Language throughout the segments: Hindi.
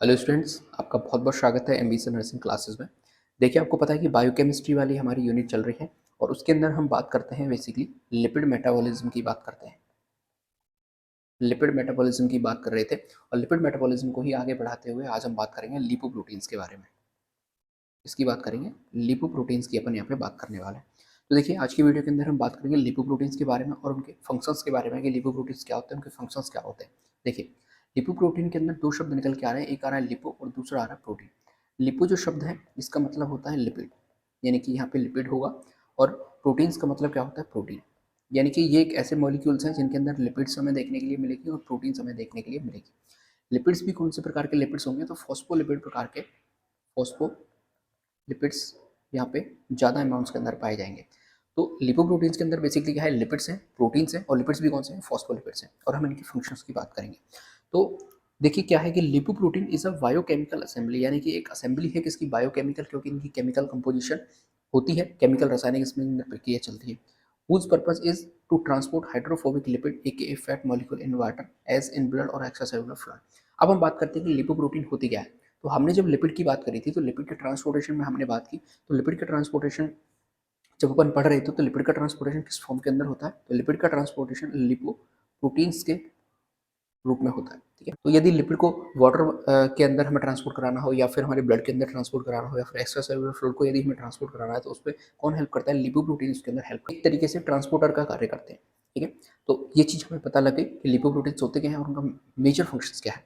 हेलो स्टूडेंट्स, आपका बहुत बहुत स्वागत है एमबीसी नर्सिंग क्लासेस में। देखिए, आपको पता है कि बायोकेमिस्ट्री वाली हमारी यूनिट चल रही है और उसके अंदर हम बात करते हैं बेसिकली लिपिड मेटाबॉलिज्म की बात करते हैं। लिपिड मेटाबॉलिज्म की बात कर रहे थे और लिपिड मेटाबॉलिज्म को ही आगे बढ़ाते हुए आज हम बात करेंगे लिपोप्रोटीन्स के बारे में। इसकी बात करेंगे, लिपोप्रोटीन्स की अपन यहाँ पे बात करने वाले हैं। तो देखिए, आज की वीडियो के अंदर हम बात करेंगे लिपोप्रोटीन्स के बारे में और उनके फंक्शंस के बारे में कि लिपोप्रोटीन्स क्या होते हैं, उनके फंक्शंस क्या होते हैं। देखिए, लिपोप्रोटीन के अंदर दो शब्द निकल के आ रहे हैं, एक आ रहा है लिपो और दूसरा आ रहा है प्रोटीन। लिपो जो शब्द है इसका मतलब होता है लिपिड, यानी कि यहाँ पे लिपिड होगा, और प्रोटीन्स का मतलब क्या होता है, प्रोटीन। यानी कि ये एक ऐसे मॉलिक्यूल्स हैं जिनके अंदर लिपिड्स हमें देखने के लिए मिलेगी और प्रोटीन्स हमें देखने के लिए मिलेगी। लिपिड्स भी कौन से प्रकार के लिपिड्स होंगे, तो फॉस्फोलिपिड प्रकार के फॉस्फो लिपिड्स यहाँ पे ज़्यादा अमाउंट्स के अंदर पाए जाएंगे। तो लिपोप्रोटीन्स के अंदर बेसिकली क्या है, लिपिड्स हैं, प्रोटीन्स हैं, और लिपिड्स भी कौन से हैं, फॉस्फोलिपिड्स हैं, और हम इनके फंक्शंस की बात करेंगे। तो देखिए क्या है कि lipoprotein is a biochemical assembly, यानी कि एक असेंबली है किसकी, बायोकेमिकल, क्योंकि इनकी केमिकल कंपोजिशन होती है, केमिकल रासायनिक इसमें प्रक्रिया चलती है। whose purpose is to transport hydrophobic lipid aka fat molecule in water as in blood और extracellular fluid। अब हम बात करते हैं कि लिपोप्रोटीन होती क्या है। तो हमने जब लिपिड की बात करी थी तो लिपिड के ट्रांसपोर्टेशन में हमने बात की, तो लिपिड के ट्रांसपोर्टेशन जब अपन पढ़ रहे थे तो लिपिड का ट्रांसपोर्टेशन किस फॉर्म के अंदर होता है, तो लिपिड का ट्रांसपोर्टेशन लिपो प्रोटीन्स के रूप में होता है। ठीक है, तो यदि लिपिड को वाटर के अंदर हमें ट्रांसपोर्ट कराना हो, या फिर हमारे ब्लड के अंदर ट्रांसपोर्ट कराना हो, या फिर एक्स्ट्रा सेलुलर फ्लूइड को यदि हमें ट्रांसपोर्ट कराना है, तो उस पर कौन हेल्प करता है, लिपोप्रोटीन उसके अंदर हेल्प, एक तरीके से ट्रांसपोर्टर का कार्य करते हैं। ठीक है, तो ये चीज़ हमें पता लगे कि लिपोप्रोटीन्स होते क्या हैं और उनका मेजर फंक्शंस क्या है।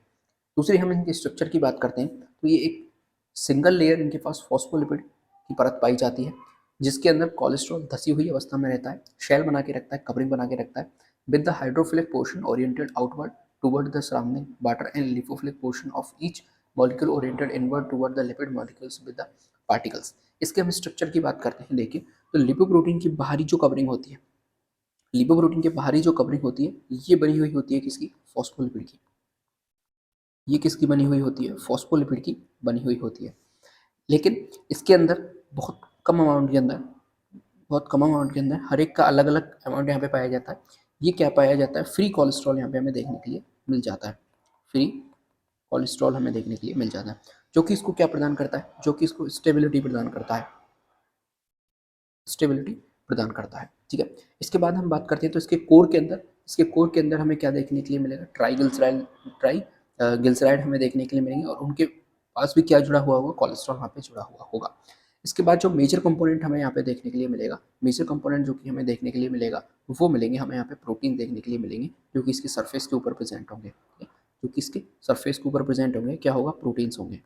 दूसरी हम इनके स्ट्रक्चर की बात करते हैं, तो ये एक सिंगल लेयर इनके पास फॉस्फोलिपिड की परत पाई जाती है, जिसके अंदर कोलेस्ट्रॉल धसी हुई अवस्था में रहता है, शेल बना के रखता है, कवरिंग बना के रखता है, with the hydrophilic portion oriented outward toward the surrounding water and lipophilic portion of each molecule oriented inward toward the lipid molecules with the particles। इसके हम स्ट्रक्चर की बात करते हैं। देखिए, तो लिपोप्रोटीन की बाहरी जो कवरिंग होती है, लिपोप्रोटीन की बाहरी जो कवरिंग होती है, ये बनी हुई होती है किसकी, फॉस्फोलिपिड की। ये किसकी बनी हुई होती है, फॉस्फोलिपिड की बनी हुई होती है। लेकिन इसके अंदर बहुत कम अमाउंट के अंदर, बहुत कम अमाउंट के अंदर हर एक का अलग अलग अमाउंट यहाँ पे पाया जाता है। ये क्या पाया जाता है, फ्री कोलेस्ट्रॉल यहाँ पे हमें देखने के लिए मिल जाता है। फ्री कोलेस्ट्रॉल हमें देखने के लिए मिल जाता है, जो कि इसको क्या प्रदान करता है, जो कि इसको स्टेबिलिटी प्रदान करता है, स्टेबिलिटी प्रदान करता है। ठीक है, इसके बाद हम बात करते हैं तो इसके कोर के अंदर, इसके कोर के अंदर हमें क्या देखने के लिए मिलेगा, ट्राई ग्लिसराइड हमें देखने के लिए मिलेंगे, और उनके पास भी क्या जुड़ा हुआ होगा, कोलेस्ट्रॉल वहाँ पे जुड़ा हुआ होगा। इसके बाद जो मेजर कंपोनेंट हमें यहाँ पे देखने के लिए मिलेगा, मेजर कंपोनेंट जो कि हमें देखने के लिए मिलेगा, वो मिलेंगे हमें यहाँ पे प्रोटीन देखने के लिए मिलेंगे, जो कि इसके सरफेस के ऊपर प्रेजेंट होंगे। जो कि इसके सरफेस के ऊपर प्रेजेंट होंगे, क्या होगा, प्रोटीन्स होंगे।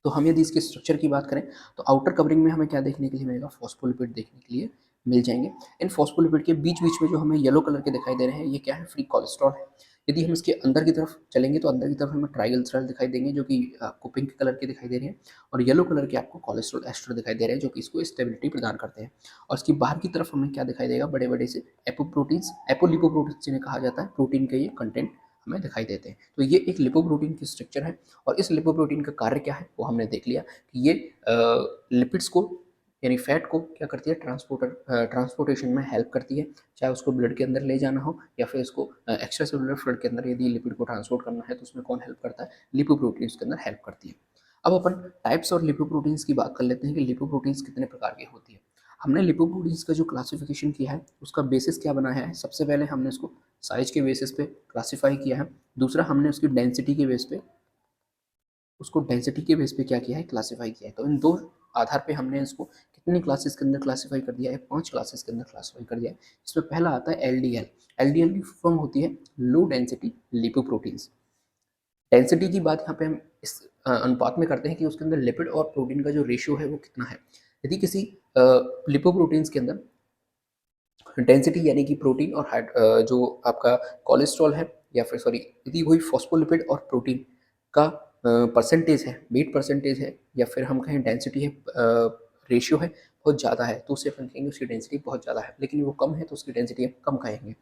तो हम यदि इसके स्ट्रक्चर की बात करें तो आउटर कवरिंग में हमें क्या देखने के लिए मिलेगा, फॉस्फोलिपिड देखने के लिए मिल जाएंगे। इन फॉस्फोलिपिड के बीच बीच में जो हमें येलो कलर के दिखाई दे रहे हैं, ये क्या है, फ्री कोलेस्ट्रॉल है। यदि हम इसके अंदर की तरफ चलेंगे तो अंदर की तरफ हमें ट्राइग्लिसराइड दिखाई देंगे, जो कि आपको पिंक कलर के दिखाई दे रहे हैं, और येलो कलर के आपको कोलेस्ट्रॉल एस्टर दिखाई दे रहे हैं, जो कि इसको स्टेबिलिटी प्रदान करते हैं। और इसकी बाहर की तरफ हमें क्या दिखाई देगा, बड़े बड़े से एपोप्रोटीन्स, एपोलिपोप्रोटीन्स जिन्हें कहा जाता है, प्रोटीन के ये कंटेंट हमें दिखाई देते हैं। तो ये एक लिपोप्रोटीन की स्ट्रक्चर है, और इस लिपोप्रोटीन का कार्य क्या है वो हमने देख लिया कि ये लिपिड्स को, यानी फैट को क्या करती है, ट्रांसपोर्टेशन में हेल्प करती है, चाहे उसको ब्लड के अंदर ले जाना हो या फिर इसको एक्स्ट्रा सेलुलर फ्लूइड के अंदर यदि लिपिड को ट्रांसपोर्ट करना है तो उसमें कौन हेल्प करता है, लिपोप्रोटीन्स के अंदर हेल्प करती है। अब अपन टाइप्स और लिपोप्रोटीन्स की बात कर लेते हैं कि लिपोप्रोटीन्स कितने प्रकार की होती है। हमने लिपोप्रोटीन्स का जो क्लासिफिकेशन किया है उसका बेसिस क्या बनाया है, सबसे पहले हमने उसको साइज के बेसिस पे क्लासीफाई किया है। दूसरा, हमने उसकी डेंसिटी के बेस पे, उसको डेंसिटी के बेस पे क्या किया है, क्लासीफाई किया है। तो इन दो आधार पे हमने इसको कितनी क्लासेस के अंदर क्लासीफाई कर दिया है, 5 क्लासेस के अंदर क्लासीफाई कर दिया है। इसमें पहला आता है एलडीएल। एलडीएल की फॉर्म होती है लो डेंसिटी लिपोप्रोटीन्स। डेंसिटी की बात यहाँ पे हम इस अनुपात में करते हैं कि उसके अंदर लिपिड और प्रोटीन का जो रेशियो है वो कितना है। यदि किसी लिपोप्रोटीन्स के अंदर डेंसिटी, यानी कि प्रोटीन और जो आपका कोलेस्ट्रॉल है, या फिर सॉरी, यदि वही फॉस्फोलिपिड और प्रोटीन का परसेंटेज है, वेट परसेंटेज है, या फिर हम कहें डेंसिटी है, रेशियो है, बहुत ज़्यादा है, तो उससे अपन कहेंगे उसकी डेंसिटी बहुत ज़्यादा है। लेकिन वो कम है तो उसकी डेंसिटी हम कम कहेंगे।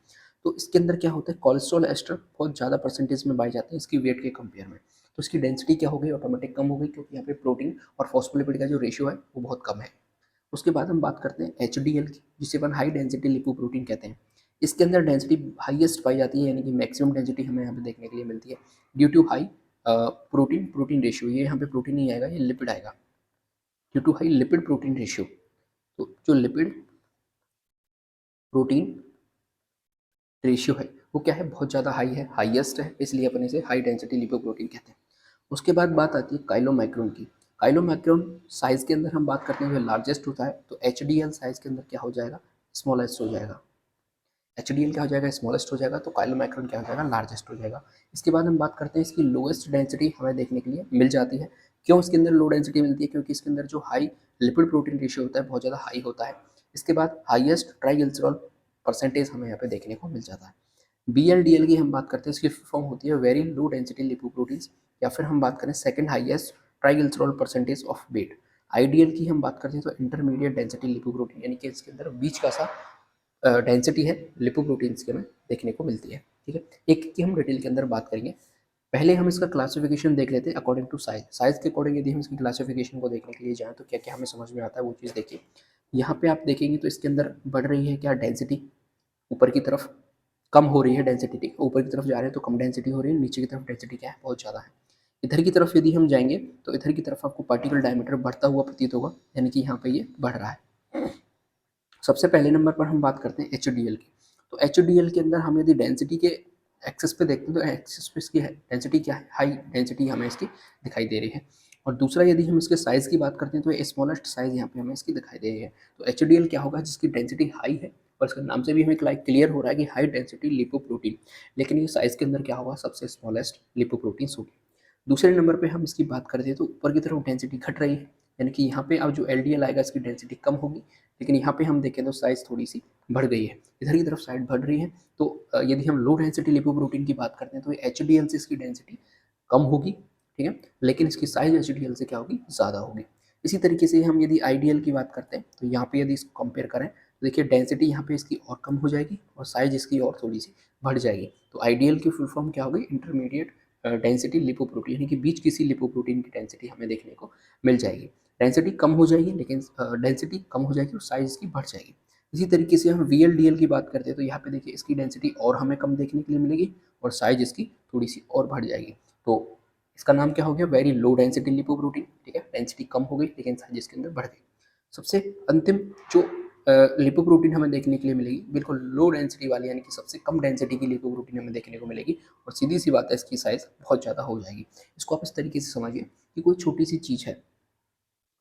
तो इसके अंदर क्या होता है, कोलेस्ट्रॉल एस्टर बहुत ज़्यादा परसेंटेज में पाए जाते हैं इसकी वेट के कंपेयर में, तो इसकी डेंसिटी क्या हो गई, ऑटोमेटिक कम हो गई, क्योंकि यहाँ पे प्रोटीन और फॉस्फोलिपिड का जो रेशियो है वो बहुत कम है। उसके बाद हम बात करते हैं HDL की, जिसे अपन हाई डेंसिटी लिपोप्रोटीन कहते हैं। इसके अंदर डेंसिटी हाईएस्ट पाई जाती है, यानी कि मैक्सिमम डेंसिटी हमें यहाँ पे देखने के लिए मिलती है, due to high protein protein ratio, ये यहाँ पे प्रोटीन नहीं आएगा, ये लिपिड आएगा, due to high lipid protein ratio. तो जो लिपिड प्रोटीन रेशियो है वो क्या है, बहुत ज़्यादा हाई है, हाईएस्ट है, इसलिए अपन इसे हाई डेंसिटी लिपोप्रोटीन कहते हैं। उसके बाद बात आती है काइलोमाइक्रोन की। काइलोमाइक्रोन साइज़ के अंदर हम बात करते हैं जो लार्जेस्ट होता है, तो एच साइज़ के अंदर क्या हो जाएगा, स्मॉलेस्ट हो जाएगा। एच क्या हो जाएगा, स्मॉलेस्ट हो जाएगा, तो काइलोमाइक्रोन क्या हो जाएगा, लार्जेस्ट हो जाएगा। इसके बाद हम बात करते हैं इसकी लोएस्ट डेंसिटी हमें देखने के लिए मिल जाती है। क्यों इसके अंदर लो डेंसिटी मिलती है, क्योंकि इसके अंदर जो हाई लिपिड प्रोटीन रेशियो होता है बहुत ज़्यादा हाई होता है। इसके बाद हाईएस्ट ट्राइग्लिसरॉल परसेंटेज हमें यहाँ पे देखने को मिल जाता है। BLDL की हम बात करते हैं, इसकी फॉर्म होती है वेरी लो डेंसिटी लिपोप्रोटीन्स, या फिर हम बात करें second highest triglycerol percentage of weight. IDL की हम बात करते हैं तो इंटरमीडिएट डेंसिटी लिपोप्रोटीन, यानी कि इसके अंदर बीच का सा डेंसिटी है लिपोप्रोटीन्स के में देखने को मिलती है। ठीक है, एक की हम डिटेल के अंदर बात करेंगे। पहले हम इसका क्लासिफिकेशन देख लेते हैं अकॉर्डिंग टू साइज। साइज के अकॉर्डिंग यदि हम इसकी क्लासिफिकेशन को देखने के लिए जाएँ तो क्या क्या हमें समझ में आता है वो चीज़ देखिए। यहाँ पे आप देखेंगे तो इसके अंदर बढ़ रही है क्या डेंसिटी, ऊपर की तरफ कम हो रही है डेंसिटी, ऊपर की तरफ जा रहे हैं तो कम डेंसिटी हो रही है, नीचे की तरफ डेंसिटी क्या है, बहुत ज़्यादा है। इधर की तरफ यदि हम जाएंगे तो इधर की तरफ आपको पार्टिकल डायमीटर बढ़ता हुआ प्रतीत होगा, यानी कि यहाँ पे ये बढ़ रहा है। सबसे पहले नंबर पर हम बात करते हैं HDL की। तो HDL के अंदर हम यदि डेंसिटी के एक्सेस पे देखते हैं तो एक्सेस पे इसकी डेंसिटी क्या है, हाई डेंसिटी हमें इसकी दिखाई दे रही है। और दूसरा यदि हम इसके साइज़ की बात करते हैं तो स्मॉलेस्ट साइज़ यहाँ पे हमें इसकी दिखाई दे रही है। तो HDL क्या होगा, जिसकी डेंसिटी हाई है, और इसके नाम से भी हमें क्लियर हो रहा है कि हाई डेंसिटी लिपोप्रोटीन, लेकिन ये साइज़ के अंदर क्या होगा, सबसे स्मॉलेस्ट लिपोप्रोटीन्स होगी। दूसरे नंबर पे हम इसकी बात करते हैं तो ऊपर की तरफ डेंसिटी घट रही है, यानी कि यहाँ पे अब जो LDL आएगा इसकी डेंसिटी कम होगी, लेकिन यहाँ पे हम देखें तो साइज़ थोड़ी सी बढ़ गई है, इधर की तरफ साइड बढ़ रही है। तो यदि हम लो डेंसिटी लिपोप्रोटीन की बात करते हैं तो HDL से इसकी डेंसिटी कम होगी, ठीक है, लेकिन इसकी साइज HDL से क्या होगी, ज़्यादा होगी। इसी तरीके से हम यदि IDL की बात करते हैं तो यहाँ पे यदि इसको कंपेयर करें तो देखिए डेंसिटी यहाँ पे इसकी और कम हो जाएगी और साइज इसकी और थोड़ी सी बढ़ जाएगी। तो IDL की फुल फॉर्म क्या होगी, इंटरमीडिएट डेंसिटी लिपोप्रोटीन, यानी कि बीच किसी लिपोप्रोटीन की डेंसिटी हमें देखने को मिल जाएगी। डेंसिटी कम हो जाएगी, लेकिन डेंसिटी कम हो जाएगी और साइज़ की बढ़ जाएगी। इसी तरीके से हम VLDL की बात करते हैं तो यहाँ पे देखिए इसकी डेंसिटी और हमें कम देखने के लिए मिलेगी और साइज इसकी थोड़ी सी और बढ़ जाएगी। तो इसका नाम क्या हो गया, वेरी लो डेंसिटी लिपोप्रोटीन। ठीक है, डेंसिटी कम हो गई लेकिन साइज इसके अंदर बढ़ गई। सबसे अंतिम जो लिपोप्रोटीन हमें देखने के लिए मिलेगी, बिल्कुल लो डेंसिटी वाली, यानी कि सबसे कम डेंसिटी की लिपोप्रोटीन हमें देखने को मिलेगी, और सीधी सी बात है इसकी साइज़ बहुत ज़्यादा हो जाएगी। इसको आप इस तरीके से समझिए कि कोई छोटी सी चीज़ है,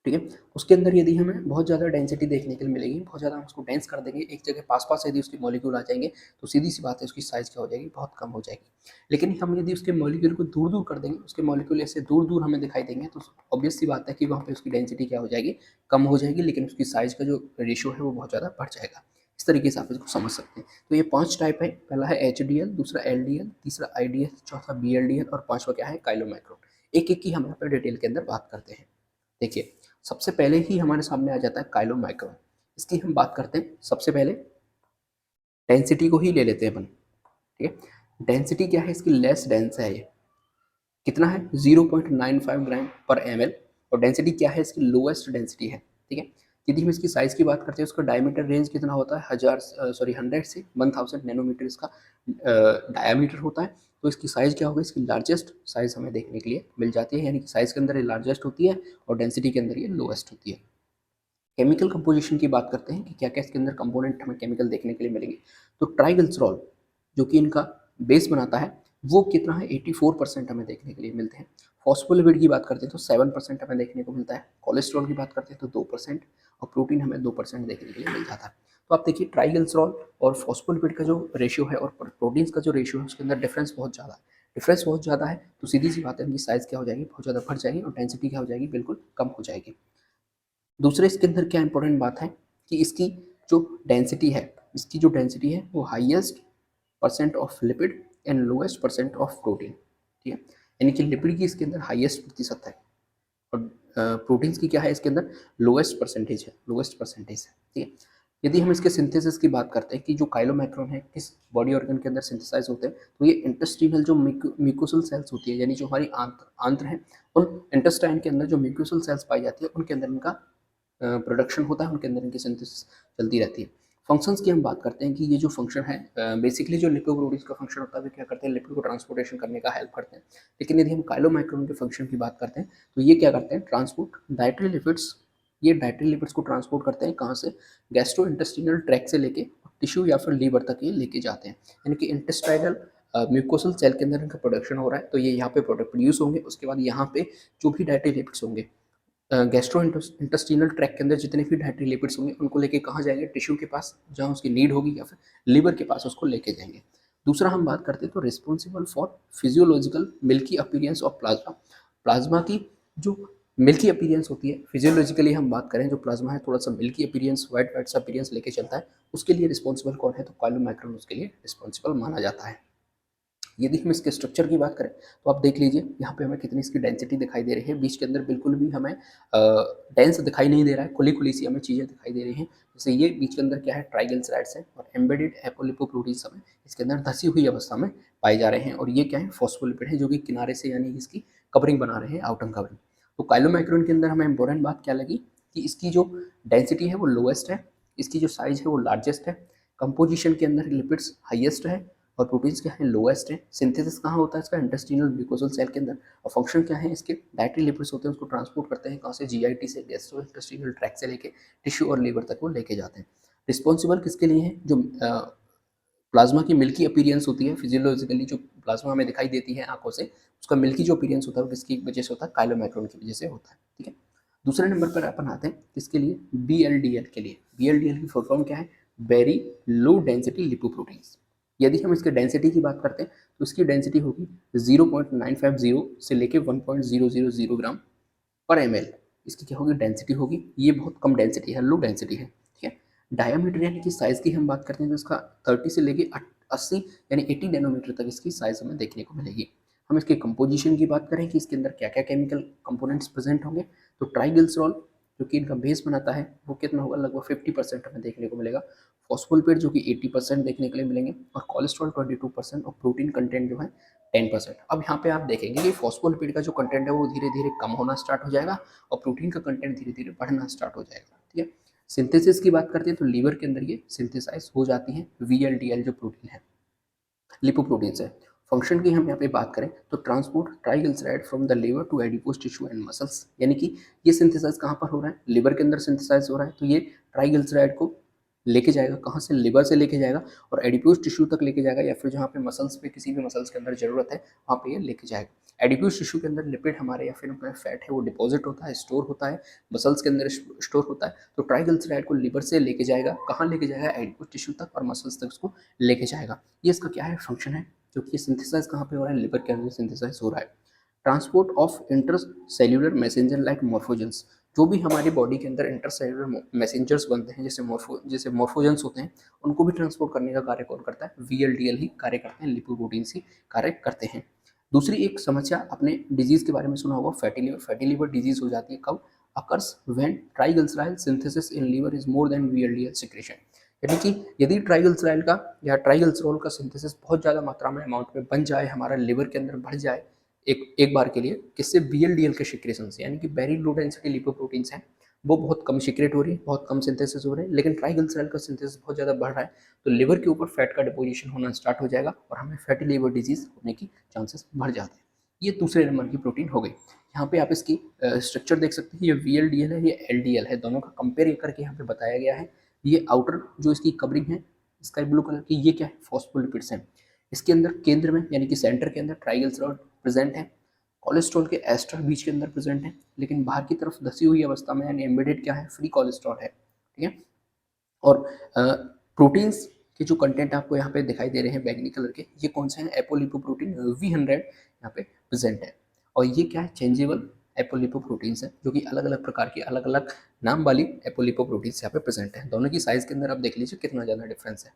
ठीक है, उसके अंदर यदि हमें बहुत ज़्यादा डेंसिटी देखने के लिए मिलेगी, बहुत ज़्यादा हम उसको डेंस कर देंगे, एक जगह पास-पास यदि उसके मॉलिक्यूल आ जाएँगे, तो सीधी-सी बात है उसकी साइज़ क्या हो जाएगी, बहुत कम हो जाएगी। लेकिन हम यदि उसके मॉलिक्यूल को दूर-दूर कर देंगे, उसके मॉलिक्यूल ऐसे दूर-दूर हमें दिखाई देंगे, तो ऑब्वियस सी बात है कि वहाँ पे उसकी डेंसिटी क्या हो जाएगी, कम हो जाएगी, लेकिन उसकी साइज़ का जो रेशियो है वो बहुत ज़्यादा बढ़ जाएगा। इस तरीके से आप इसको समझ सकते हैं। तो ये 5 टाइप है, पहला है HDL, दूसरा LDL, तीसरा IDL, चौथा BLDL और पाँचवा क्या है, काइलोमाइक्रोन। एक-एक की हम यहाँ पे डिटेल के अंदर बात करते हैं। देखिए, सबसे पहले ही हमारे सामने आ जाता है काइलोमाइक्रोन। इसकी हम बात करते हैं, सबसे पहले डेंसिटी को ही ले लेते हैं अपन, ठीक है। डेंसिटी क्या है इसकी, लेस डेंस है ये, कितना है 0.95 ग्राम पर ml, और डेंसिटी क्या है इसकी, लोएस्ट डेंसिटी है, ठीक है। यदि हम इसकी साइज़ की बात करते हैं, उसका डायमीटर रेंज कितना होता है, 100 से 1000 नैनोमीटर इसका डायमीटर होता है। तो इसकी साइज़ क्या होगी, इसकी लार्जेस्ट साइज़ हमें देखने के लिए मिल जाती है, यानी कि साइज़ के अंदर ये लार्जेस्ट होती है और डेंसिटी के अंदर ये लोएस्ट होती है। केमिकल कंपोजिशन की बात करते हैं कि क्या क्या इसके अंदर कंपोनेंट हमें केमिकल देखने के लिए मिलेंगे। तो ट्राइग्लिसरॉल जो कि इनका बेस बनाता है, वो कितना है, 84% हमें देखने के लिए मिलते हैं। फॉस्फोलिपिड की बात करते हैं तो 7% हमें देखने को मिलता है। कोलेस्ट्रॉल की बात करते हैं तो 2%, और प्रोटीन हमें 2% देखने के लिए मिल जाता है। तो आप देखिए ट्राइग्लिसरॉल और फॉस्फोलिपिड का जो रेशियो है और प्रोटीन्स का जो रेशियो है उसके अंदर डिफरेंस बहुत ज़्यादा है। डिफरेंस बहुत ज़्यादा है तो सीधी सी बात है इनकी साइज़ क्या हो जाएगी, बहुत ज़्यादा बढ़ जाएगी, और डेंसिटी क्या हो जाएगी, बिल्कुल कम हो जाएगी। दूसरे इसके अंदर क्या इंपॉर्टेंट बात है कि इसकी जो डेंसिटी है, इसकी जो डेंसिटी है वो highest percent of lipid and lowest percent of protein, ठीक है, यानी कि लिपिड की इसके अंदर हाईएस्ट प्रतिशत है और प्रोटीन्स की क्या है इसके अंदर, लोएस्ट परसेंटेज है, लोएस्ट परसेंटेज है, ठीक है। यदि हम इसके सिंथेसिस की बात करते हैं कि जो काइलोमैक्रोन है किस बॉडी ऑर्गन के अंदर सिंथेसाइज होते हैं, तो ये इंटेस्टिनल जो म्यूकोसल सेल्स होती है, यानी जो हमारी आंत्र है, उन इंटेस्टाइन के अंदर जो म्यूकोसल सेल्स पाई जाती है उनके अंदर इनका प्रोडक्शन होता है, उनके अंदर इनकी सिंथेसिस चलती रहती है। फंक्शंस की हम बात करते हैं कि ये जो फंक्शन है बेसिकली जो लिपोप्रोटीन्स का फंक्शन होता है वो क्या करते हैं, लिपिड को ट्रांसपोर्टेशन करने का हेल्प करते हैं। लेकिन यदि हम काइलोमाइक्रोन के फंक्शन की बात करते हैं तो ये क्या करते हैं, ट्रांसपोर्ट डाइटरी लिपिड्स, ये डाइटरी लिपिड्स को ट्रांसपोर्ट करते हैं कहाँ से, गैस्ट्रो इंटेस्टिनल ट्रैक से लेके टिश्यू या फिर लीवर तक ये लेके जाते हैं। यानी कि इंटेस्टाइनल म्यूकोसल सेल के अंदर इनका प्रोडक्शन हो रहा है तो ये यहाँ पे प्रोडक्ट प्रोड्यूस होंगे। उसके बाद यहाँ पे जो भी डाइटरी लिपिड्स होंगे, गैस्ट्रो इंटेस्टिनल ट्रैक के अंदर जितने भी डाइटरी लिपिड्स होंगे उनको लेके कहाँ जाएंगे, टिश्यू के पास जहाँ उसकी नीड होगी या फिर लीवर के पास उसको लेके जाएंगे। दूसरा हम बात करते हैं तो responsible for physiological milky appearance of plasma, plasma की जो मिल्की अपीयरेंस होती है, फिजियोलॉजिकली हम बात करें जो प्लाज्मा है थोड़ा सा मिल्की अपीयरेंस, वाइट वाइट सा अपीयरेंस लेके चलता है, उसके लिए रिस्पॉन्सिबल कौन है, तो काइलोमाइक्रोन उसके लिए रिस्पॉन्सिबल माना जाता है। यदि हम इसके स्ट्रक्चर की बात करें तो आप देख लीजिए यहाँ पे हमें कितनी इसकी डेंसिटी दिखाई दे रही है, बीच के अंदर बिल्कुल भी हमें डेंस दिखाई नहीं दे रहा है, खुली खुली सी हमें चीज़ें दिखाई दे रही हैं। जैसे ये बीच के अंदर क्या है, ट्राइग्लिसराइड्स है और एम्बेडेड एपोलिपोप्रोटीन्स हमें इसके अंदर धसी हुई अवस्था में पाए जा रहे हैं। और ये क्या है, फॉस्फोलिपिड है जो कि किनारे से यानी इसकी कवरिंग बना रहे हैं, आउटर कवरिंग। तो काइलोमाइक्रोन के अंदर हमें इंपॉर्टेंट बात क्या लगी कि इसकी जो डेंसिटी है वो लोएस्ट है, इसकी जो साइज है वो लार्जेस्ट है, कंपोजिशन के अंदर लिपिड्स हाईएस्ट है और प्रोटीन्स क्या है, लोएस्ट है। सिंथेसिस कहाँ होता है इसका, इंटेस्टिनल म्यूकोसल सेल के अंदर। और फंक्शन क्या है इसके, डाइटरी लिपिड्स होते हैं उसको ट्रांसपोर्ट करते हैं कहाँ से, जीआईटी से, गैस्ट्रो इंटेस्टिनल ट्रैक से लेके टिश्यू और लीवर तक वो लेके जाते हैं। रिस्पॉन्सिबल किसके लिए है, जो प्लाज्मा की मिल्की अपीयरेंस होती है, फिजियोलॉजिकली जो प्लाज्मा हमें दिखाई देती है आंखों से, उसका मिल्की जो अपीयरेंस होता है वो किसकी वजह से होता है, काइलोमाइक्रोन की वजह से होता है। ठीक है, दूसरे नंबर पर अपन आते हैं किसके लिए, BLDL के लिए। BLDL की फुल फॉर्म क्या है, वेरी लो डेंसिटी लिपोप्रोटीन्स। यदि हम इसके डेंसिटी की बात करते हैं तो इसकी डेंसिटी होगी 0.950 से लेके 1.000 ग्राम पर ml। इसकी क्या होगी, डेंसिटी होगी, ये बहुत कम डेंसिटी है, लो डेंसिटी है। ठीक है, डायमीटर यानी कि साइज की हम बात करते हैं तो इसका 30 से लेके 80 यानी 80 नैनोमीटर तक इसकी साइज हमें देखने को मिलेगी। हम इसके कंपोजिशन की बात करें कि इसके अंदर क्या क्या केमिकल कंपोनेंट्स प्रेजेंट होंगे, तो ट्राइग्लिसरॉल जो कि इनका बेस बनाता है वो कितना होगा, लगभग 50% हमें देखने को मिलेगा। फॉस्फोलिपिड जो कि 80% देखने के लिए मिलेंगे और कोलेस्ट्रॉल 22% और प्रोटीन कंटेंट जो है 10%। अब यहाँ पे आप देखेंगे कि फॉस्फोलिपिड का जो कंटेंट है वो धीरे धीरे कम होना स्टार्ट हो जाएगा और प्रोटीन का कंटेंट धीरे धीरे बढ़ना स्टार्ट हो जाएगा। ठीक है, सिंथेसिस की बात करते हैं तो लीवर के अंदर ये सिंथेसाइज हो जाती है VLDL जो प्रोटीन है, लिपोप्रोटीन्स है। फंक्शन की हम यहाँ पे बात करें तो transport triglyceride from the liver to adipose tissue and muscles, यानी कि ये सिंथेसाइज कहाँ पर हो रहा है, लिवर के अंदर सिंथेसाइज हो रहा है। तो ये ट्राइग्लिसराइड को लेके जाएगा कहाँ से, लिवर से लेके जाएगा और एडिपोज टिश्यू तक लेके जाएगा या फिर जहाँ पे मसल्स पे, किसी भी मसल्स के अंदर जरूरत है वहाँ पे ये लेके जाएगा। एडिपोज टिश्यू के अंदर लिपिड हमारे या फिर अपना फैट है वो डिपॉजिट होता है, स्टोर होता है, मसल्स के अंदर स्टोर होता है। तो ट्राइग्लिसराइड को लिवर से लेके जाएगा, कहाँ लेके जाएगा, एडिपोज टिश्यू तक और मसल्स तक उसको लेके जाएगा। ये इसका क्या है, फंक्शन है, जो कि सिंथेसाइज कहाँ पे हो रहा है, लिवर के अंदर सिंथेसाइज हो रहा है। Transport of intercellular messenger like morphogens, जो भी हमारी बॉडी के अंदर इंटरसेल्यूलर मैसेंजर्स बनते हैं जैसे मॉर्फोजेंस होते हैं, उनको भी ट्रांसपोर्ट करने का कार्य कौन करता है, VLDL ही कार्य करते हैं, लिपोप्रोटीन्स ही कार्य करते हैं। दूसरी एक समस्या आपने डिजीज के बारे में सुना होगा, fatty liver. Fatty liver disease हो जाती है कब, occurs when triglyceride synthesis in liver is more than VLDL secretion. यानी कि यदि ट्राइग्लिसराइड का या ट्राइग्लिसरॉल का सिंथेसिस बहुत ज़्यादा मात्रा में अमाउंट में बन जाए, हमारा लिवर के अंदर बढ़ जाए एक एक बार के लिए, किससे, VLDL के सिक्रेशन से, यानी कि वेरी लो डेंसिटी लिपोप्रोटीन्स हैं वो बहुत कम सिक्रेट हो रही है, बहुत कम सिंथेसिस हो रहे हैं, लेकिन ट्राइग्लिसराइड का सिंथेसिस बहुत ज़्यादा बढ़ रहा है तो लिवर के ऊपर फैट का डिपोजिशन होना स्टार्ट हो जाएगा और हमें फैटी लिवर डिजीज होने की चांसेस बढ़ जाते हैं। ये दूसरे नंबर की प्रोटीन हो गई। यहाँ पे आप इसकी स्ट्रक्चर देख सकते हैं, ये VLDL है, ये LDL है, दोनों का कंपेयर करके यहाँ पे बताया गया है। ये आउटर जो इसकी कवरिंग है स्काई ब्लू कलर की, ये क्या है, फॉस्फोलिपिड्स हैं। इसके अंदर केंद्र में यानी कि सेंटर के अंदर ट्राइग्लिसराइड प्रेजेंट है, कोलेस्ट्रॉल के एस्टर बीच के अंदर प्रेजेंट है, लेकिन बाहर की तरफ धसी हुई अवस्था में यानी एम्बेडेड क्या है, फ्री कोलेस्ट्रॉल है। ठीक है, और प्रोटीन्स के जो कंटेंट आपको यहाँ पे दिखाई दे रहे हैं बैंगनी कलर के, ये कौन से हैं, एपोलिपोप्रोटीन V100 यहाँ पे प्रेजेंट है। और ये क्या है, चेंजेबल एपोलिपोप्रोटीन्स है, जो कि अलग अलग प्रकार की अलग अलग नाम वाली एपोलिपोप्रोटीन्स यहाँ पे प्रेजेंट है। दोनों की साइज के अंदर आप देख लीजिए कितना ज़्यादा डिफरेंस है।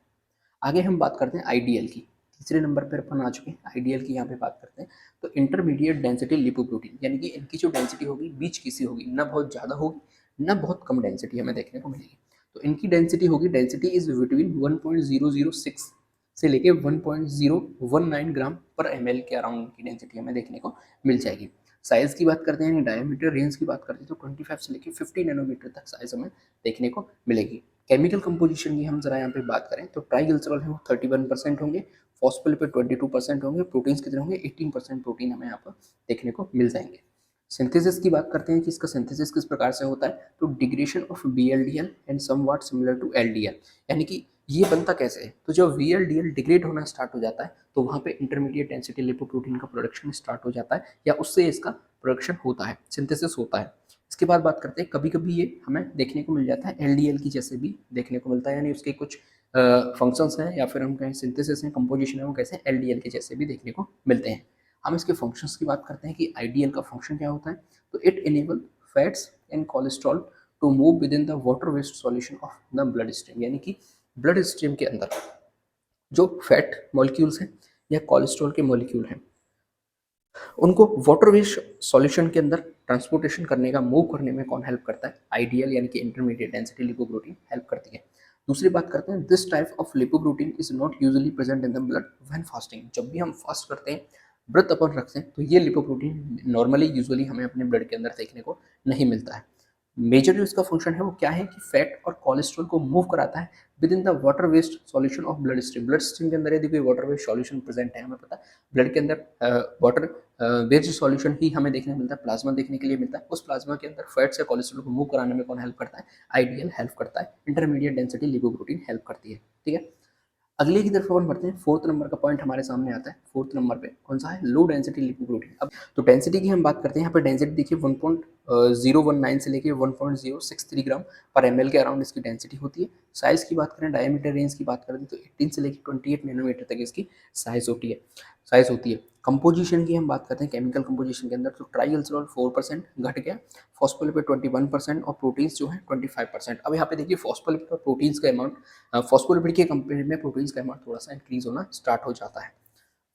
आगे हम बात करते हैं IDL की, तीसरे नंबर पर अपन आ चुके हैं, IDL की यहाँ पे बात करते हैं। तो इंटरमीडिएट डेंसिटी लिपोप्रोटीन, यानी कि इनकी जो डेंसिटी होगी बीच की सी होगी, ना बहुत ज़्यादा होगी ना बहुत कम डेंसिटी हमें देखने को मिलेगी। तो इनकी डेंसिटी होगी, डेंसिटी इज बिटवीन 1.006 से लेके 1.019 ग्राम पर ml के अराउंड की डेंसिटी हमें देखने को मिल जाएगी। साइज की बात करते हैं, डायमीटर रेंज की बात करते हैं तो 25 से लेके 50 नैनोमीटर तक साइज हमें देखने को मिलेगी। केमिकल कंपोजिशन की हम जरा यहाँ पे बात करें तो ट्राइग्लिसरॉल है वो 31% होंगे, फॉस्फोलिपिड 22% होंगे, प्रोटीन्स कितने होंगे 18% प्रोटीन हमें यहाँ पर देखने को मिल जाएंगे। सिंथेसिस की बात करते हैं कि इसका सिंथेसिस किस प्रकार से होता है, तो degradation of VLDL and somewhat similar to LDL, यानी कि ये बनता कैसे है, तो जब VLDL डिग्रेड होना स्टार्ट हो जाता है तो वहाँ पे इंटरमीडिएट डेंसिटी लिपोप्रोटीन का प्रोडक्शन स्टार्ट हो जाता है या उससे इसका प्रोडक्शन होता है, सिंथेसिस होता है। इसके बाद बात करते हैं कभी कभी ये हमें देखने को मिल जाता है LDL की जैसे भी देखने को मिलता है, यानी उसके कुछ फंक्शंस हैं या फिर हम कहें सिंथेसिस हैं, कंपोजिशन है, वो कैसे LDL के जैसे भी देखने को मिलते हैं। हम इसके फंक्शंस की बात करते हैं कि आइडियल का फंक्शन क्या होता है, तो it enable fats and cholesterol to move within the water waste solution of the blood stream, यानी कि ब्लड स्ट्रीम के अंदर जो फैट मॉलिक्यूल्स हैं या कोलेस्ट्रॉल के मॉलिक्यूल हैं उनको वाटर वेस्ट सॉल्यूशन के अंदर ट्रांसपोर्टेशन करने का, मूव करने में कौन हेल्प करता है, आइडियल यानी कि इंटरमीडिएट डेंसिटी लिपोप्रोटीन हेल्प करती है। दूसरी बात करते हैं, this type of lipoprotein is not usually present in the blood when fasting, जब भी हम फास्ट करते हैं, व्रत अपन रखते हैं, तो ये लिपोप्रोटीन नॉर्मली यूजुअली हमें अपने ब्लड के अंदर देखने को नहीं मिलता है। मेजर जो इसका फंक्शन है वो क्या है कि फैट और कोलेस्ट्रॉल को मूव कराता है within the water waste solution of blood stream, blood stream के अंदर यदि कोई वाटर वेस्ट सॉल्यूशन प्रेजेंट है, हमें पता है ब्लड के अंदर वाटर वेस्ट सॉल्यूशन ही हमें देखने को मिलता है, प्लाज्मा देखने के लिए मिलता है, उस प्लाज्मा के अंदर फैट्स या कोलेस्ट्रॉल को मूव कराने में कौन हेल्प करता है, आइडियल हेल्प करता है, इंटरमीडिएट डेंसिटी लिपोप्रोटीन हेल्प करती है। ठीक है, अगले की तरफ अपन बढ़ते हैं, फोर्थ नंबर का पॉइंट हमारे सामने आता है, फोर्थ नंबर पे कौन सा है, लो डेंसिटी लिपोप्रोटीन। अब तो डेंसिटी की हम बात करते हैं, यहाँ पे डेंसिटी देखिए 1.019 से लेके 1.063 ग्राम पर ml के अराउंड इसकी डेंसिटी होती है। साइज की बात करें, डायमीटर रेंज की बात करें तो 18 से लेकर 28 नैनोमीटर तक इसकी साइज होती है। कंपोजिशन की हम बात करते हैं, केमिकल कंपोजिशन के अंदर तो ट्राइग्लिसरॉल 4% घट गया, फॉस्फोलिपिड 21% और प्रोटीन्स जो है 25%। अब यहाँ पे देखिए फॉस्फोलिपिड और प्रोटीन्स का अमाउंट, फॉस्फोलिपिड के कंपेयर में प्रोटीन्स का अमाउंट थोड़ा सा इंक्रीज होना स्टार्ट हो जाता है।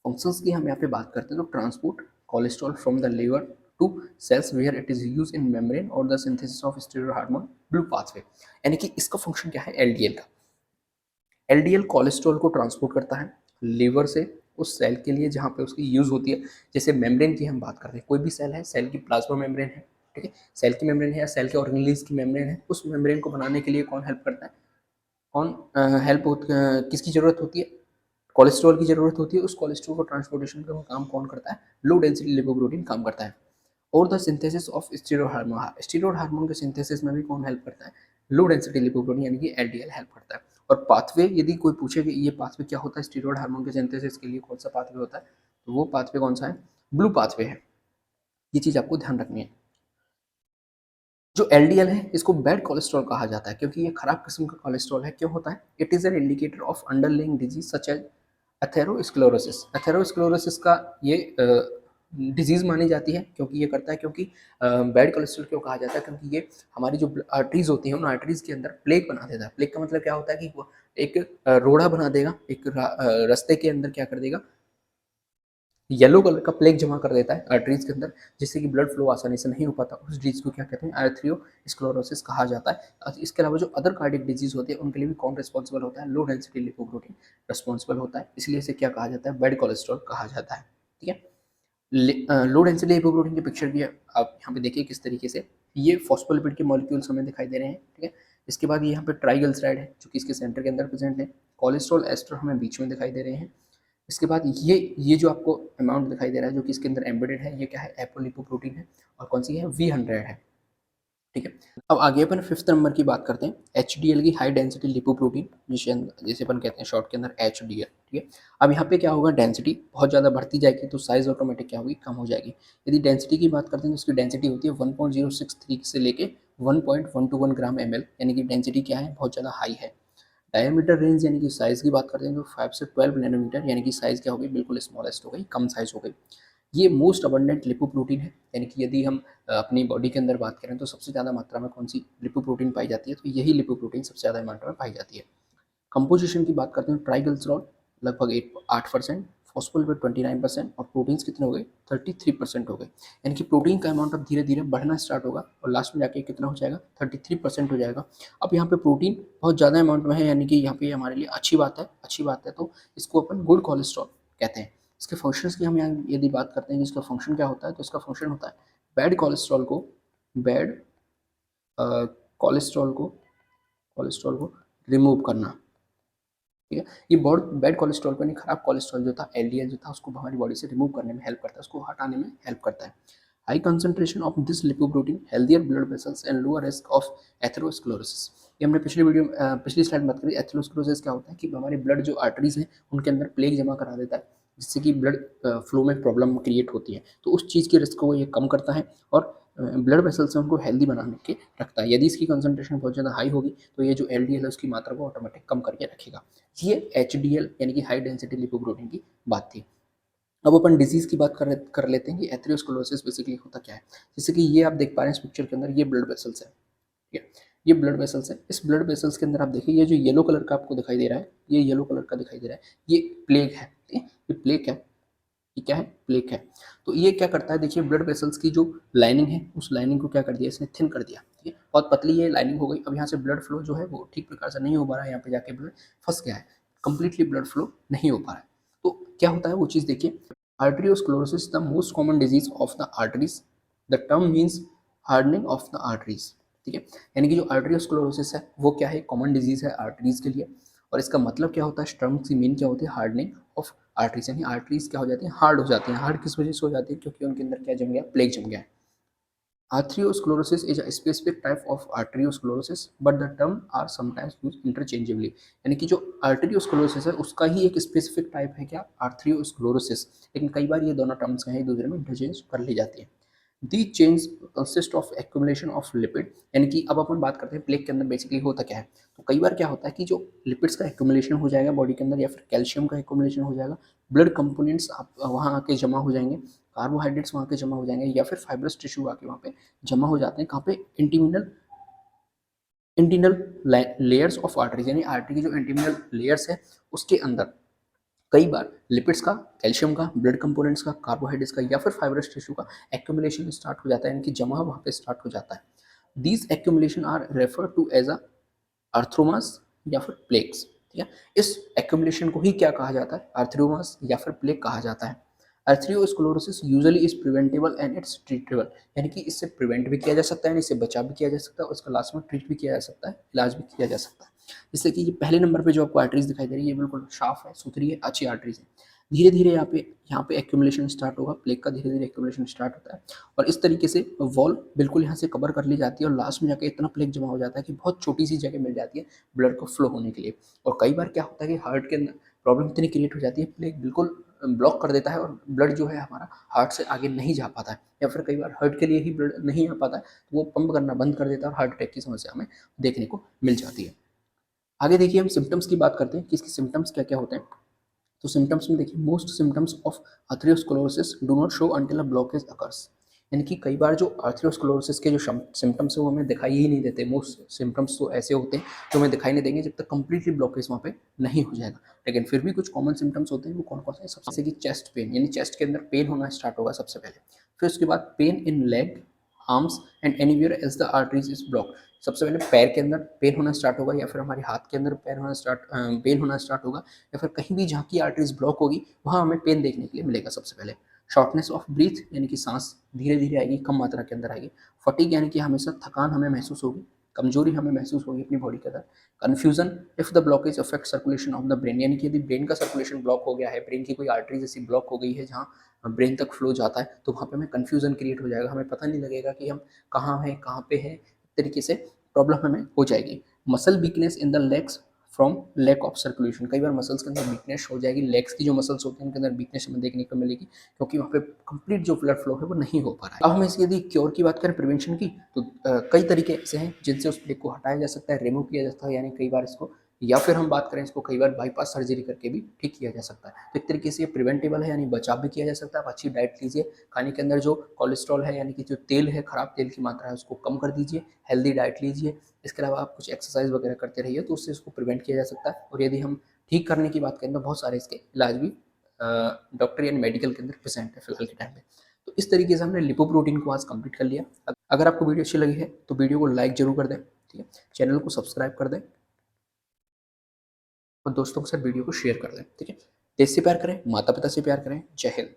फंक्शंस की हम यहाँ पे बात करते हैं तो transport cholesterol from the liver to cells where it is use in membrane और the synthesis of steroid hormone blue pathway, यानी कि इसका फंक्शन क्या है, एलडीएल का। एलडीएल कोलेस्ट्रॉल को ट्रांसपोर्ट करता है लीवर से उस सेल के लिए जहाँ पे उसकी यूज़ होती है। जैसे मेम्ब्रेन की हम बात करते हैं, कोई भी सेल है, सेल की प्लाज्मा मेम्ब्रेन है, ठीक है, सेल की मेम्ब्रेन है या सेल के ऑर्गेनेल्स की मेम्ब्रेन है, उस मेम्ब्रेन को बनाने के लिए कौन हेल्प करता है, कौन हेल्प किसकी ज़रूरत होती है, कोलेस्ट्रॉल की ज़रूरत होती है। उस कोलेस्ट्रॉल को ट्रांसपोर्टेशन का काम कौन करता है, लो डेंसिटी लिपोप्रोटीन काम करता है। और the synthesis of steroid hormone, steroid hormone के सिंथेसिस में भी कौन हेल्प करता है, लो डेंसिटी लिपोप्रोटीन यानी कि एलडीएल हेल्प करता है। और पाथवे, यदि कोई पूछे कि ये पाथवे क्या होता है स्टीरॉयड हार्मोन के सिंथेसिस के लिए, कौन सा पाथवे होता है, तो वो पाथवे कौन सा है, ब्लू पाथवे है। ये चीज़ आपको ध्यान रखनी है। जो एलडीएल है इसको बैड कोलेस्ट्रॉल कहा जाता है क्योंकि ये खराब किस्म का कोलेस्ट्रॉल है। क्यों होता है, it is an indicator of underlying disease such as atherosclerosis. Atherosclerosis का ये डिजीज़ मानी जाती है क्योंकि ये करता है, क्योंकि बैड कोलेस्ट्रॉल क्यों कहा जाता है, क्योंकि ये हमारी जो आर्टरीज होती हैं उन आर्टरीज के अंदर प्लेग बना देता है। प्लेग का मतलब क्या होता है कि वो एक रोड़ा बना देगा, एक रास्ते के अंदर क्या कर देगा, येलो कलर का प्लेग जमा कर देता है आर्टरीज के अंदर, जिससे कि ब्लड फ्लो आसानी से नहीं हो पाता। उस डिजीज को क्या कहते हैं, एथेरोस्क्लेरोसिस कहा जाता है। इसके अलावा जो अदर कार्डियक डिजीज होती है उनके लिए भी कौन रिस्पॉन्सिबल होता है, लो डेंसिटी लिपोप्रोटीन रिस्पॉन्सिबल होता है, इसलिए इसे क्या कहा जाता है, बैड कोलेस्ट्रॉल कहा जाता है। ठीक है, लो डेंसिटी लिपोप्रोटीन की पिक्चर भी आप यहाँ पे देखिए किस तरीके से, ये फॉस्फोलिपिड के मॉलिक्यूल्स हमें दिखाई दे रहे हैं। ठीक है, इसके बाद ये यहाँ पे ट्राइग्लिसराइड है जो कि इसके सेंटर के अंदर प्रेजेंट है, कोलेस्ट्रॉल एस्टर हमें बीच में दिखाई दे रहे हैं। इसके बाद ये जो आपको अमाउंट दिखाई दे रहा है जो कि इसके अंदर एम्बेडेड है, ये क्या है, एपोलिपोप्रोटीन है और कौन सी है, V100 है। ठीक है, अब आगे अपन फिफ्थ नंबर की बात करते हैं, HDL की हाई डेंसिटी लिपोप्रोटीन, जिसे अपन कहते हैं शॉर्ट के अंदर HDL। ठीक है, अब यहाँ पे क्या होगा, डेंसिटी बहुत ज़्यादा बढ़ती जाएगी तो साइज ऑटोमेटिक क्या होगी, कम हो जाएगी। यदि डेंसिटी की बात करते हैं तो उसकी डेंसिटी होती है 1.063 से लेके 1.121 ग्राम ml, यानी कि डेंसिटी क्या है, बहुत ज़्यादा हाई है। डायमीटर रेंज यानी कि साइज़ की बात करते हैं तो 5 से 12 नैनोमीटर, यानी कि साइज़ क्या हो गई, बिल्कुल स्मॉलेस्ट हो गई, कम साइज़ हो गई। ये मोस्ट अबंडेंट लिपोप्रोटीन है, यानी कि यदि हम अपनी बॉडी के अंदर बात करें तो सबसे ज़्यादा मात्रा में कौन सी लिपोप्रोटीन पाई जाती है, तो यही लिपोप्रोटीन सबसे ज़्यादा मात्रा में पाई जाती है। कंपोजिशन की बात करते हैं, ट्राइग्लिसरॉल लगभग 8%, फॉस्फोलिपिड 29% और प्रोटीन्स कितने हो गए, 33% हो गए। यानी कि प्रोटीन का अमाउंट अब धीरे धीरे बढ़ना स्टार्ट होगा और लास्ट में जाके कितना हो जाएगा, 33% हो जाएगा। अब यहाँ पे प्रोटीन बहुत ज़्यादा अमाउंट में है, यानी कि यहाँ पे हमारे लिए अच्छी बात है, तो इसको अपन गुड कोलेस्ट्रॉल कहते हैं। इसके फंक्शंस की हम यहाँ यदि बात करते हैं कि इसका फंक्शन क्या होता है, तो इसका फंक्शन होता है बैड कोलेस्ट्रॉल को कोलेस्ट्रॉल को रिमूव करना, ठीक है। ये बहुत बैड कोलेस्ट्रॉल को नहीं, खराब कोलेस्ट्रॉल जो था एलडीएल जो था उसको हमारी बॉडी से रिमूव करने में हेल्प करता है, उसको हटाने में हेल्प करता है। High concentration of this lipoprotein healthier blood vessels and lower risk of atherosclerosis. ये हमने पिछली स्लाइड में बात करी। एथेरोस्क्लेरोसिस क्या होता है कि हमारी ब्लड जो आर्टरीज हैं उनके अंदर प्लेग जमा करा देता है, जिससे कि ब्लड फ्लो में प्रॉब्लम क्रिएट होती है, तो उस चीज़ के रिस्क को ये कम करता है और ब्लड वेसल्स से उनको हेल्दी बनाने के रखता है। यदि इसकी कंसंट्रेशन बहुत ज़्यादा हाई होगी तो ये जो एलडीएल है उसकी मात्रा को ऑटोमेटिक कम करके रखेगा। ये एचडीएल यानी कि हाई डेंसिटी लिपोप्रोटीन की बात थी। अब अपन डिजीज़ की बात कर लेते हैं कि एथेरोस्क्लेरोसिस बेसिकली होता क्या है। जैसे कि ये आप देख पा रहे हैं इस पिक्चर के अंदर, ये ब्लड वेसल्स है, ठीक है। ये ब्लड वेसल्स है। इस ब्लड वेसल्स के अंदर आप देखिए ये जो येलो कलर का आपको दिखाई दे रहा है, ये येलो कलर का दिखाई दे रहा है, ये प्लेग है, ठीक है? ये प्लेग है, ये क्या है, प्लेक है। तो ये क्या करता है, देखिए ब्लड वेसल्स की जो लाइनिंग है उस लाइनिंग को क्या कर दिया इसने, थिन कर दिया, ठीक है। बहुत पतली ये लाइनिंग हो गई। अब यहाँ से ब्लड फ्लो जो है वो ठीक प्रकार से नहीं हो पा रहा है, यहाँ पे जाके ब्लड फंस गया है, कंप्लीटली ब्लड फ्लो नहीं हो पा रहा है। तो क्या होता है वो चीज़ देखिए। Arteriosclerosis the most common disease of the arteries, the term means hardening of the arteries, ठीक है। यानी कि जो आर्टरियोस्क्लेरोसिस है वो क्या है, कॉमन डिजीज है आर्टरीज के लिए, और इसका मतलब क्या होता है, टर्म की मीन क्या होती है, हार्डनिंग ऑफ आर्टरीज, यानी आर्टरीज क्या हो जाती है, हार्ड हो जाती हैं। हार्ड किस वजह से हो जाती है, क्योंकि उनके अंदर क्या जम गया, प्लेग जम गया है। Arteriosclerosis is a specific type of arteriosclerosis, but the term are sometimes used interchangeably. यानी कि जो arteriosclerosis है उसका ही एक स्पेसिफिक टाइप है क्या, arteriosclerosis, लेकिन कई बार ये दोनों टर्म्स हैं एक दूसरे में इंटरचेंज कर ली जाती है। The change consist of accumulation of lipid, यानी कि अब अपन बात करते हैं प्लेग के अंदर बेसिकली होता क्या है। तो कई बार क्या होता है कि जो लिपिड्स का एक्यूमुलेशन हो जाएगा बॉडी के अंदर, या फिर कैल्शियम का एक्यूमुलेशन हो जाएगा, ब्लड कंपोनेंट्स वहाँ आके जमा हो जाएंगे, कार्बोहाइड्रेट्स वहाँ के जमा हो जाएंगे, या फिर फाइब्रस टिश्यू आके वहाँ पे जमा हो जाते हैं। कहाँ पे, इंटीमिनल इंटीनल लेयर्स ऑफ आर्टरीज, यानी आर्टरी की जो इंटीमिनल लेयर्स है उसके अंदर कई बार लिपिड्स का, कैल्शियम का, ब्लड कंपोनेंट्स का, कार्बोहाइड्रेट्स का, या फिर फाइब्रस टिश्यू का एक्यूमुलेशन स्टार्ट हो जाता है, यानी कि जमा वहाँ पे स्टार्ट हो जाता है। These accumulation are refer to as a atheromas या फिर प्लेक्स, ठीक है। इस एक्यूमुलेशन को ही क्या कहा जाता है, अर्थ्रोमास या फिर प्लेग कहा जाता है। Arteriosclerosis usually is preventable and it's treatable, यानी कि इससे प्रिवेंट भी किया जा सकता है, इससे बचाव भी किया जा सकता है, और इसका लास्ट में ट्रीट भी किया जा सकता है, इलाज भी किया जा सकता है। जैसे कि ये पहले नंबर पे जो आपको आर्टरीज दिखाई दे रही है ये बिल्कुल साफ है, सुथरी है, अच्छी आर्टरीज है। धीरे धीरे यहाँ पे एक्यूमुलेशन स्टार्ट होगा, प्लेग का धीरे धीरे एक्यूमुलेशन स्टार्ट होता है, और इस तरीके से वॉल बिल्कुल यहाँ से कवर कर ली जाती है, और लास्ट में जाके इतना प्लेग जमा हो जाता है कि बहुत छोटी सी जगह मिल जाती है ब्लड को फ्लो होने के लिए। और कई बार क्या होता है कि हार्ट के अंदर प्रॉब्लम इतनी क्रिएट हो जाती है, प्लेग बिल्कुल ब्लॉक कर देता है और ब्लड जो है हमारा हार्ट से आगे नहीं जा पाता है, या फिर कई बार हार्ट के लिए ही ब्लड नहीं आ पाता है तो वो पंप करना बंद कर देता है और हार्ट अटैक की समस्या हमें देखने को मिल जाती है। आगे देखिए हम सिम्टम्स की बात करते हैं कि इसके सिम्टम्स क्या क्या होते हैं। तो सिम्टम्स में देखिए, most symptoms of arteriosclerosis do not show until a blockage occurs, यानी कि कई बार जो अर्थरियोस्क्लेरोसिस के जो सिम्टम्स है वो हमें दिखाई ही नहीं देते। मोस्ट सिम्टम्स तो ऐसे होते हैं जो हमें दिखाई नहीं देंगे जब तक कंप्लीटली ब्लॉकेज वहाँ पे नहीं हो जाएगा, लेकिन फिर भी कुछ कॉमन सिम्टम्स होते हैं। वो कौन कौन से हैं, सबसे कि चेस्ट पेन, यानी चेस्ट के अंदर पेन होना स्टार्ट होगा सबसे पहले। फिर उसके बाद pain in leg, arms and anywhere as the arteries is block, सबसे पहले पैर के अंदर पेन होना स्टार्ट होगा, या फिर हमारे हाथ के अंदर पेन होना स्टार्ट होगा, या फिर कहीं भी जहाँ की आर्टरीज ब्लॉक होगी वहाँ हमें पेन देखने के लिए मिलेगा सबसे पहले। शॉर्टनेस ऑफ ब्रीथ, यानी कि सांस धीरे धीरे आएगी, कम मात्रा के अंदर आएगी। फटीग, यानी कि हमेशा थकान हमें महसूस होगी, कमजोरी हमें महसूस होगी अपनी बॉडी के अंदर। Confusion if the blockage affect circulation of the brain, यानी कि यदि ब्रेन का सर्कुलेशन ब्लॉक हो गया है, ब्रेन की कोई आर्टरी जैसी ब्लॉक हो गई है जहाँ ब्रेन तक फ्लो जाता है, तो वहाँ पे हमें कन्फ्यूजन क्रिएट हो जाएगा, हमें पता नहीं लगेगा कि हम कहाँ हैं कहाँ पे हैं, तरीके से प्रॉब्लम हमें हो जाएगी। Muscle weakness in the legs from lack of circulation, कई बार मसल्स के अंदर वीकनेस हो जाएगी, लेग्स की जो मसल्स होती हैं उनके अंदर वीकनेस हमें देखने को मिलेगी, क्योंकि वहाँ पे कंप्लीट जो ब्लड फ्लो है वो नहीं हो पा रहा है। अब हम इसकी यदि क्योर की बात करें, प्रिवेंशन की, तो कई तरीके ऐसे हैं जिनसे उस प्लेग को हटाया जा सकता है, रिमूव किया जा सकता है, यानी कई बार इसको, या फिर हम बात करें इसको कई बार बाईपास सर्जरी करके भी ठीक किया जा सकता है। तो एक तरीके से ये प्रिवेंटेबल है, यानी बचाव भी किया जा सकता है। आप अच्छी डाइट लीजिए, खाने के अंदर जो कोलेस्ट्रॉल है यानी कि जो तेल है, खराब तेल की मात्रा है उसको कम कर दीजिए, हेल्दी डाइट लीजिए। इसके अलावा आप कुछ एक्सरसाइज वगैरह करते रहिए तो उससे इसको प्रिवेंट किया जा सकता है। और यदि हम ठीक करने की बात करें तो बहुत सारे इसके इलाज भी डॉक्टर यानी मेडिकल के अंदर प्रेजेंट है फिलहाल के टाइम पे। तो इस तरीके से हमने लिपोप्रोटीन को आज कंप्लीट कर लिया। अगर आपको वीडियो अच्छी लगी है तो वीडियो को लाइक जरूर कर दें, ठीक है, चैनल को सब्सक्राइब कर दें और दोस्तों के साथ वीडियो को शेयर कर दें, ठीक है। देश से प्यार करें, माता पिता से प्यार करें। जय हिंद।